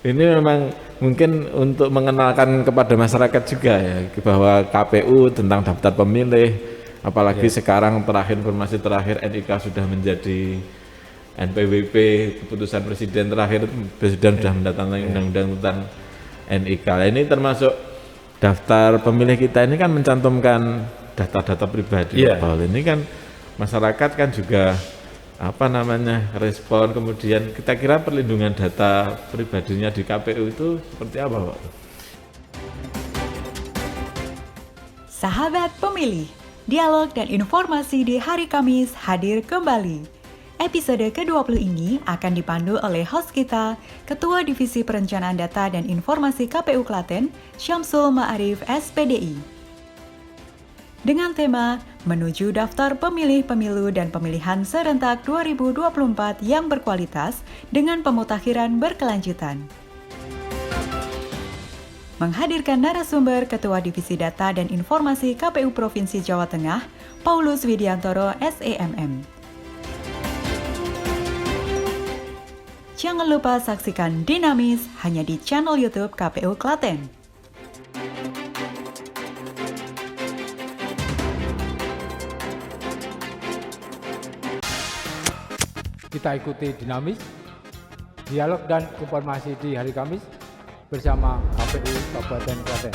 Ini memang mungkin untuk mengenalkan kepada masyarakat juga ya bahwa KPU tentang daftar pemilih, apalagi Ya, sekarang terakhir informasi terakhir NIK sudah menjadi NPWP, keputusan presiden terakhir presiden sudah mendatangkan ya, undang-undang tentang NIK. Nah, ini termasuk daftar pemilih kita ini kan mencantumkan data-data pribadi Pak iya. Paul. Ini kan masyarakat kan juga apa namanya respon, kemudian kita kira perlindungan data pribadinya di KPU itu seperti apa Pak? Sahabat pemilih, dialog dan informasi di hari Kamis hadir kembali. Episode ke-20 ini akan dipandu oleh host kita, Ketua Divisi Perencanaan Data dan Informasi KPU Klaten, Syamsul Ma'arif SPDI. Dengan tema Menuju Daftar Pemilih Pemilu dan Pemilihan Serentak 2024 yang berkualitas dengan pemutakhiran berkelanjutan. Menghadirkan narasumber Ketua Divisi Data dan Informasi KPU Provinsi Jawa Tengah, Paulus Widiantoro SEMM. Jangan lupa saksikan Dinamis hanya di channel YouTube KPU Klaten. Kita ikuti Dinamis, dialog dan informasi di hari Kamis bersama KPU Kabupaten Klaten.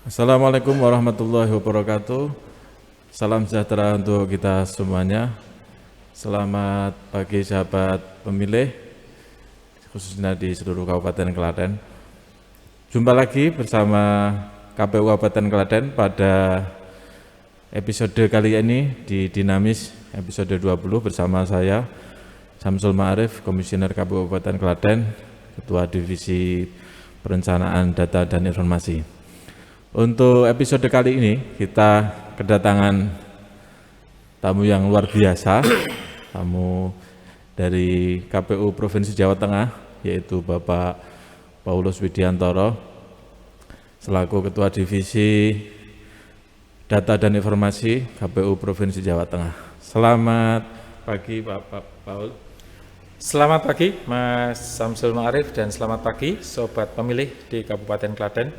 Assalamualaikum warahmatullahi wabarakatuh. Salam sejahtera untuk kita semuanya. Selamat pagi sahabat pemilih, khususnya di seluruh Kabupaten Klaten. Jumpa lagi bersama KPU Kabupaten Klaten pada episode kali ini di Dinamis episode 20 bersama saya Syamsul Ma'arif, Komisioner KPU Kabupaten Klaten, Ketua Divisi Perencanaan Data dan Informasi. Untuk episode kali ini kita kedatangan tamu yang luar biasa, tamu dari KPU Provinsi Jawa Tengah, yaitu Bapak Paulus Widiantoro, selaku Ketua Divisi Data dan Informasi KPU Provinsi Jawa Tengah. Selamat pagi Bapak Paul. Selamat pagi Mas Syamsul Ma'arif dan selamat pagi Sobat Pemilih di Kabupaten Klaten.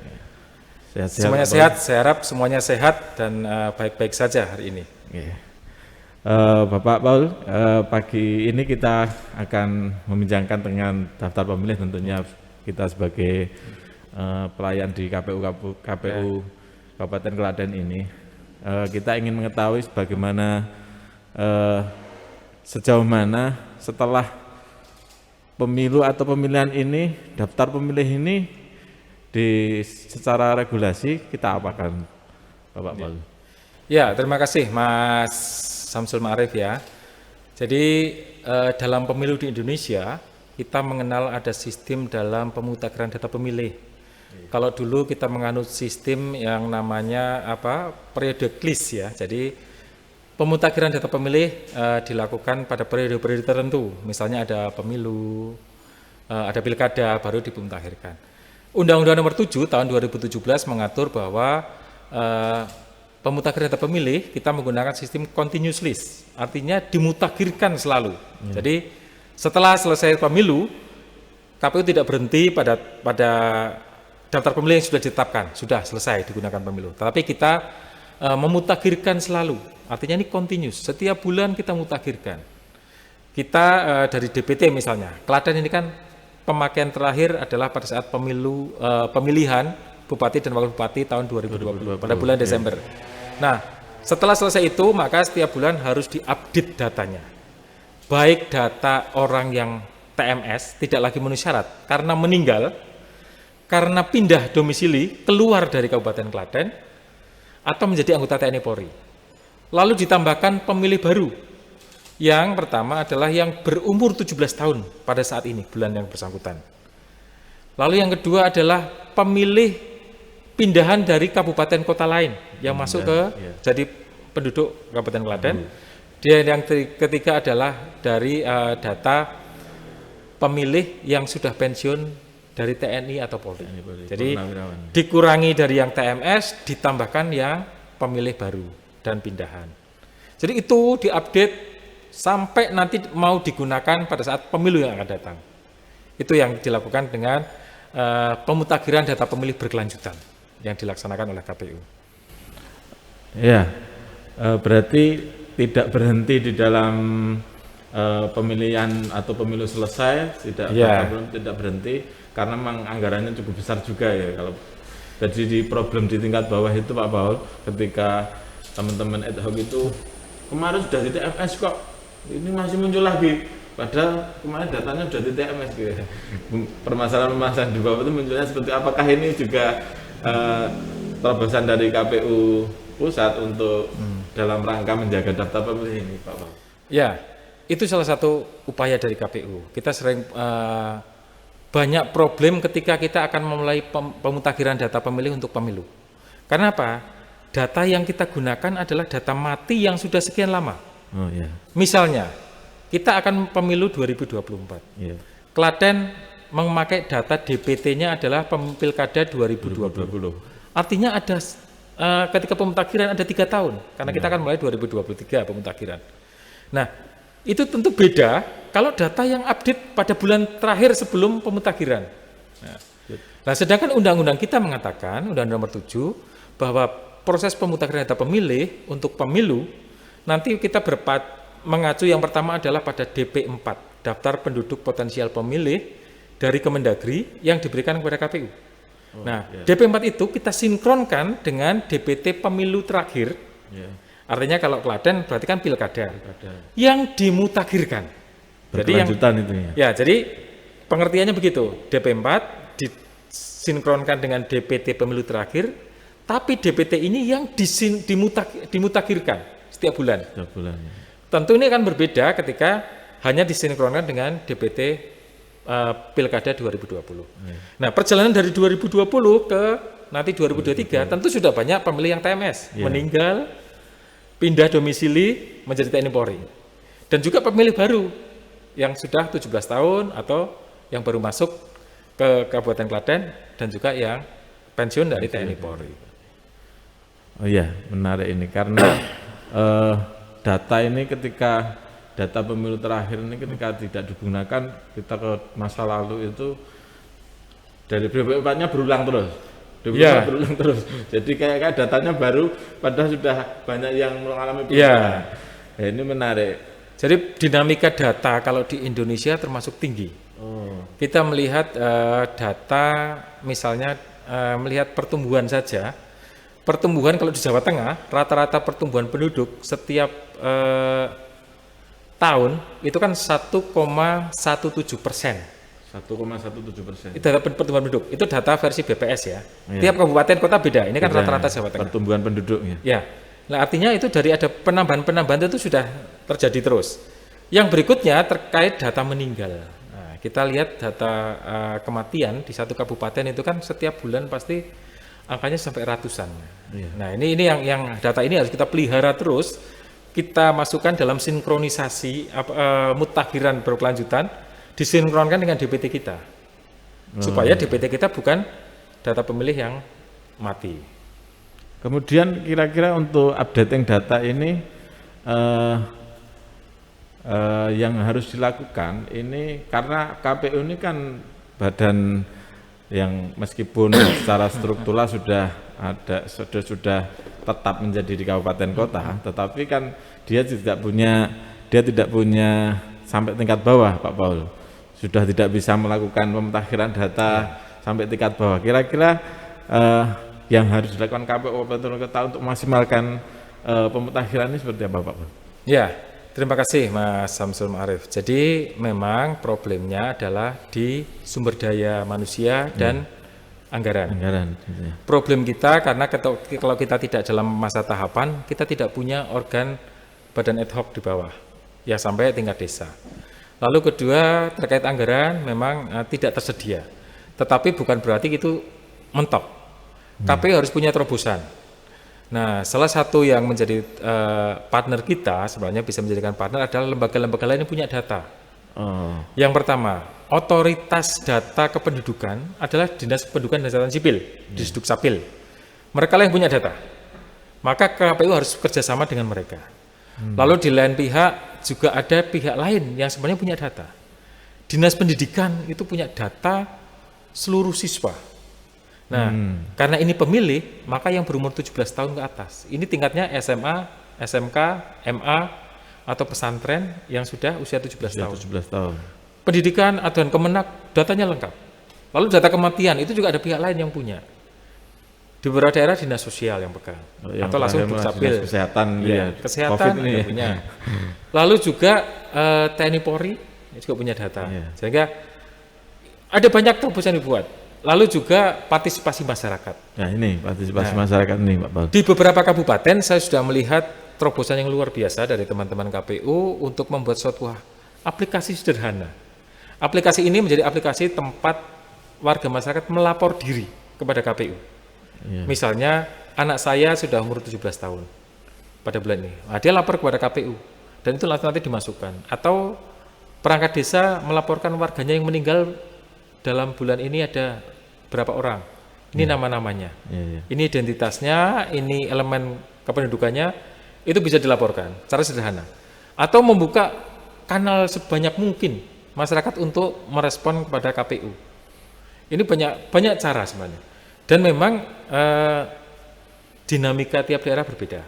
Sehat-sehat, Semuanya Pak sehat, saya harap semuanya sehat dan baik-baik saja hari ini. Oke. Bapak Paul, pagi ini kita akan membincangkan dengan daftar pemilih, tentunya kita sebagai pelayan di KPU Kabupaten Klaten ini. Kita ingin mengetahui bagaimana sejauh mana setelah pemilu atau pemilihan ini, daftar pemilih ini secara regulasi kita apakan, Bapak Paul? Ya, terima kasih Mas Syamsul Ma'arif ya. Jadi dalam pemilu di Indonesia kita mengenal ada sistem dalam pemutakhiran data pemilih. Kalau dulu kita menganut sistem yang namanya periode klis ya. Jadi pemutakhiran data pemilih dilakukan pada periode-periode tertentu. Misalnya ada pemilu, ada pilkada baru dipemutakhirkan. Undang-Undang Nomor 7 tahun 2017 mengatur bahwa pemutakhiran data pemilih kita menggunakan sistem continuous list, artinya dimutakhirkan selalu. Jadi setelah selesai pemilu, KPU tidak berhenti pada daftar pemilih yang sudah ditetapkan, sudah selesai digunakan pemilu. Tetapi kita memutakhirkan selalu, artinya ini continuous. Setiap bulan kita mutakhirkan. Kita dari DPT misalnya, Klaten ini kan pemakaian terakhir adalah pada saat pemilihan Bupati dan Wakil Bupati tahun 2020 pada bulan Desember. Nah, setelah selesai itu maka setiap bulan harus diupdate datanya. Baik data orang yang TMS tidak lagi memenuhi syarat karena meninggal, karena pindah domisili keluar dari Kabupaten Klaten, atau menjadi anggota TNI Polri. Lalu ditambahkan pemilih baru. Yang pertama adalah yang berumur 17 tahun pada saat ini, bulan yang bersangkutan. Lalu yang kedua adalah pemilih pindahan dari kabupaten kota lain yang masuk ke jadi penduduk Kabupaten Klaten. Dia yang ketiga adalah dari data pemilih yang sudah pensiun dari TNI atau Polri. Jadi dikurangi dari yang TMS, ditambahkan yang pemilih baru dan pindahan. Jadi itu diupdate sampai nanti mau digunakan pada saat pemilu yang akan datang. Itu yang dilakukan dengan pemutakhiran data pemilih berkelanjutan yang dilaksanakan oleh KPU. Ya, berarti tidak berhenti di dalam pemilihan atau pemilu selesai, tidak berhenti karena memang anggarannya cukup besar juga ya. Kalau jadi di problem di tingkat bawah itu Pak Paul, ketika teman-teman ad hoc itu kemarin sudah di TMS kok, ini masih muncul lagi. Padahal kemarin datanya sudah di TMS gitu. Permasalahan di bawah itu munculnya seperti apakah ini juga terobosan dari KPU pusat untuk dalam rangka menjaga daftar pemilih ini Pak Paul? Ya, itu salah satu upaya dari KPU. Kita sering banyak problem ketika kita akan memulai pemutakhiran data pemilih untuk pemilu. Karena apa? Data yang kita gunakan adalah data mati yang sudah sekian lama. Oh, ya. Misalnya, kita akan pemilu 2024. Ya. Klaten memakai data DPT-nya adalah Pilkada 2020. Artinya ada ketika pemutakhiran ada 3 tahun, karena kita akan mulai 2023 pemutakhiran. Nah, itu tentu beda kalau data yang update pada bulan terakhir sebelum pemutakhiran. Nah, sedangkan undang-undang kita mengatakan, Undang-Undang Nomor 7, bahwa proses pemutakhiran data pemilih untuk pemilu, nanti kita mengacu yang pertama adalah pada DP4, Daftar Penduduk Potensial Pemilih dari Kemendagri yang diberikan kepada KPU. DP4 itu kita sinkronkan dengan DPT pemilu terakhir. Artinya kalau Klaten berarti kan pilkada yang dimutakhirkan. Berkelanjutan itu ya. Ya, jadi pengertiannya begitu. DP4 disinkronkan dengan DPT pemilu terakhir, tapi DPT ini yang dimutakhirkan setiap bulan. Setiap bulan. Ya. Tentu ini akan berbeda ketika hanya disinkronkan dengan DPT Pilkada 2020. Nah, perjalanan dari 2020 ke nanti 2023 tentu sudah banyak pemilih yang TMS, meninggal, pindah domisili menjadi TNI Polri. Dan juga pemilih baru yang sudah 17 tahun atau yang baru masuk ke Kabupaten Klaten dan juga yang pensiun dari TNI Polri. Oh iya, menarik ini karena data ini ketika data pemilu terakhir ini ketika tidak digunakan, kita ke masa lalu itu dari DP4-nya berulang terus. Berulang terus. Jadi kayak datanya baru padahal sudah banyak yang mengalami perubahan. Ya, ini menarik. Jadi dinamika data kalau di Indonesia termasuk tinggi. Kita melihat data misalnya melihat pertumbuhan saja. Pertumbuhan kalau di Jawa Tengah rata-rata pertumbuhan penduduk setiap tahun itu kan 1,17%. 1,17%. Itu data pertumbuhan penduduk. Itu data versi BPS ya. Tiap kabupaten kota beda. Ini kan rata-rata Jawa Tengah. Pertumbuhan penduduknya. Ya. Nah, artinya itu dari ada penambahan itu sudah terjadi terus. Yang berikutnya terkait data meninggal. Nah, kita lihat data kematian di satu kabupaten itu kan setiap bulan pasti angkanya sampai ratusan. Nah, ini yang data ini harus kita pelihara terus. Kita masukkan dalam sinkronisasi mutakhiran berkelanjutan, disinkronkan dengan DPT kita, supaya DPT kita bukan data pemilih yang mati. Kemudian kira-kira untuk updating data ini yang harus dilakukan ini karena KPU ini kan badan yang meskipun secara struktural sudah tetap menjadi di kabupaten kota, tetapi kan dia tidak punya sampai tingkat bawah, Pak Paul. Sudah tidak bisa melakukan pemutakhiran data sampai tingkat bawah. Kira-kira yang harus dilakukan KPU Kabupaten Kota untuk memaksimalkan pemutakhiran ini seperti apa, Pak Paul? Ya, terima kasih Mas Samsul Ma'arif. Jadi memang problemnya adalah di sumber daya manusia dan anggaran. Problem kita karena kalau kita tidak dalam masa tahapan, kita tidak punya organ badan ad hoc di bawah, ya sampai tingkat desa. Lalu kedua terkait anggaran memang tidak tersedia, tetapi bukan berarti itu mentok. KPU harus punya terobosan. Nah, salah satu yang menjadi partner kita sebenarnya bisa menjadikan partner adalah lembaga-lembaga lain yang punya data. Yang pertama, otoritas data kependudukan adalah Dinas Kependudukan dan Catatan Sipil, Disdukcapil. Mereka lah yang punya data. Maka KPU harus bekerjasama dengan mereka. Lalu di lain pihak, juga ada pihak lain yang sebenarnya punya data. Dinas Pendidikan itu punya data seluruh siswa. Nah, karena ini pemilih, maka yang berumur 17 tahun ke atas. Ini tingkatnya SMA, SMK, MA, atau pesantren yang sudah usia 17 tahun. 17 tahun. Pendidikan, aduan Kemenak, datanya lengkap. Lalu data kematian, itu juga ada pihak lain yang punya. Di beberapa daerah dinas sosial yang pegang. Yang atau langsung terakhir dukcapil. dinas kesehatan, Ya, kesehatan COVID ini juga ya. punya. Lalu juga TNI Polri juga punya data. Iya. Sehingga ada banyak terobosan dibuat. Lalu juga partisipasi masyarakat. Nah ini partisipasi masyarakat nih Pak Paul. Di beberapa kabupaten saya sudah melihat terobosan yang luar biasa dari teman-teman KPU untuk membuat suatu aplikasi sederhana. Aplikasi ini menjadi aplikasi tempat warga masyarakat melapor diri kepada KPU. Iya. Misalnya anak saya sudah umur 17 tahun pada bulan ini. Nah, dia lapor kepada KPU dan itu nanti dimasukkan. Atau perangkat desa melaporkan warganya yang meninggal dalam bulan ini ada berapa orang. Ini nama-namanya. Iya. Ini identitasnya, ini elemen kependudukannya, itu bisa dilaporkan secara sederhana. Atau membuka kanal sebanyak mungkin masyarakat untuk merespon kepada KPU. Ini banyak cara sebenarnya. Dan memang dinamika tiap daerah berbeda.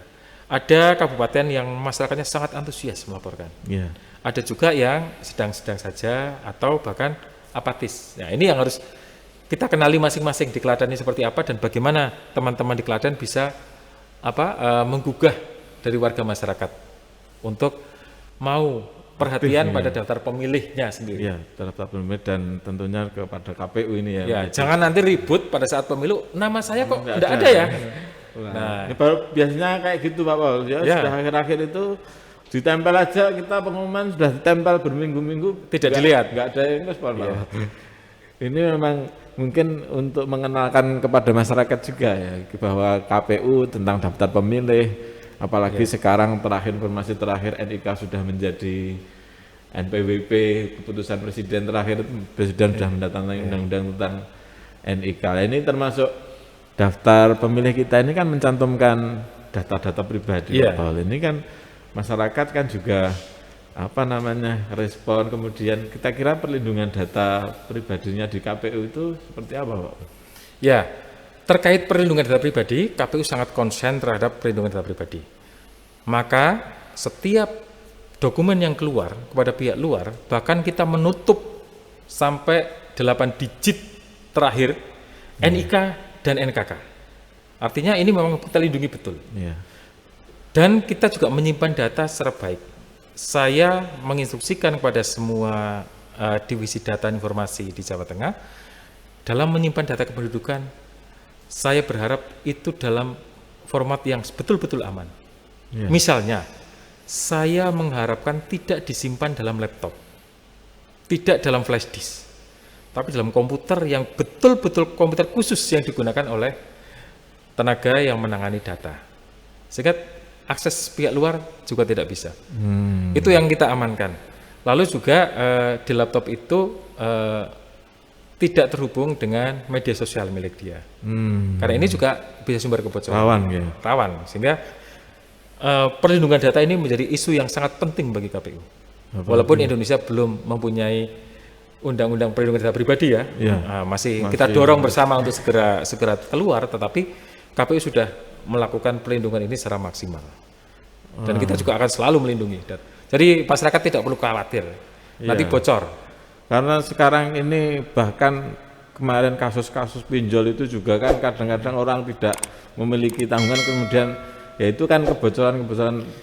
Ada kabupaten yang masyarakatnya sangat antusias melaporkan. Iya. Ada juga yang sedang-sedang saja atau bahkan apatis. Nah, ini yang harus kita kenali masing-masing di Klaten ini seperti apa dan bagaimana teman-teman di Klaten bisa menggugah dari warga masyarakat untuk mau perhatian pada daftar pemilihnya sendiri. Iya, daftar pemilih dan tentunya kepada KPU ini ya. Ya, jangan nanti ribut pada saat pemilu, nama saya kok tidak ada ya. Nah, ini baru biasanya kayak gitu Pak Paul. Ya, sudah akhir-akhir itu ditempel aja, kita pengumuman sudah ditempel berminggu-minggu Tidak dilihat. Nggak ada yang respon Pak. Ini memang mungkin untuk mengenalkan kepada masyarakat juga ya bahwa KPU tentang daftar pemilih. Apalagi sekarang informasi terakhir NIK sudah menjadi NPWP, keputusan presiden terakhir, presiden sudah mendatangkan undang-undang tentang NIK. Nah, ini termasuk daftar pemilih kita ini kan mencantumkan data-data pribadi. Paul. Ini kan masyarakat kan juga respon, kemudian kita kira perlindungan data pribadinya di KPU itu seperti apa Pak? Ya. Terkait perlindungan data pribadi, KPU sangat konsen terhadap perlindungan data pribadi. Maka setiap dokumen yang keluar kepada pihak luar, bahkan kita menutup sampai 8 digit terakhir NIK dan NKK. Artinya ini memang kita lindungi betul. Iya. Dan kita juga menyimpan data secara baik. Saya menginstruksikan kepada semua divisi data informasi di Jawa Tengah dalam menyimpan data kependudukan. Saya berharap itu dalam format yang betul-betul aman. Yeah. Misalnya, saya mengharapkan tidak disimpan dalam laptop, tidak dalam flash disk, tapi dalam komputer yang betul-betul komputer khusus yang digunakan oleh tenaga yang menangani data. Sehingga akses pihak luar juga tidak bisa. Itu yang kita amankan. Lalu juga di laptop itu tidak terhubung dengan media sosial milik dia. Karena ini juga bisa sumber kebocoran. Rawan. Sehingga perlindungan data ini menjadi isu yang sangat penting bagi KPU. Walaupun Indonesia belum mempunyai undang-undang perlindungan data pribadi ya. Masih kita dorong bersama untuk segera keluar, tetapi KPU sudah melakukan perlindungan ini secara maksimal. Dan kita juga akan selalu melindungi. Jadi masyarakat tidak perlu khawatir. Nanti bocor. Karena sekarang ini bahkan kemarin kasus-kasus pinjol itu juga kan kadang-kadang orang tidak memiliki tanggungan, kemudian ya itu kan kebocoran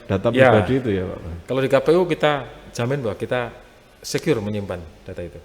data pribadi itu ya Pak. Kalau di KPU kita jamin bahwa kita secure menyimpan data itu.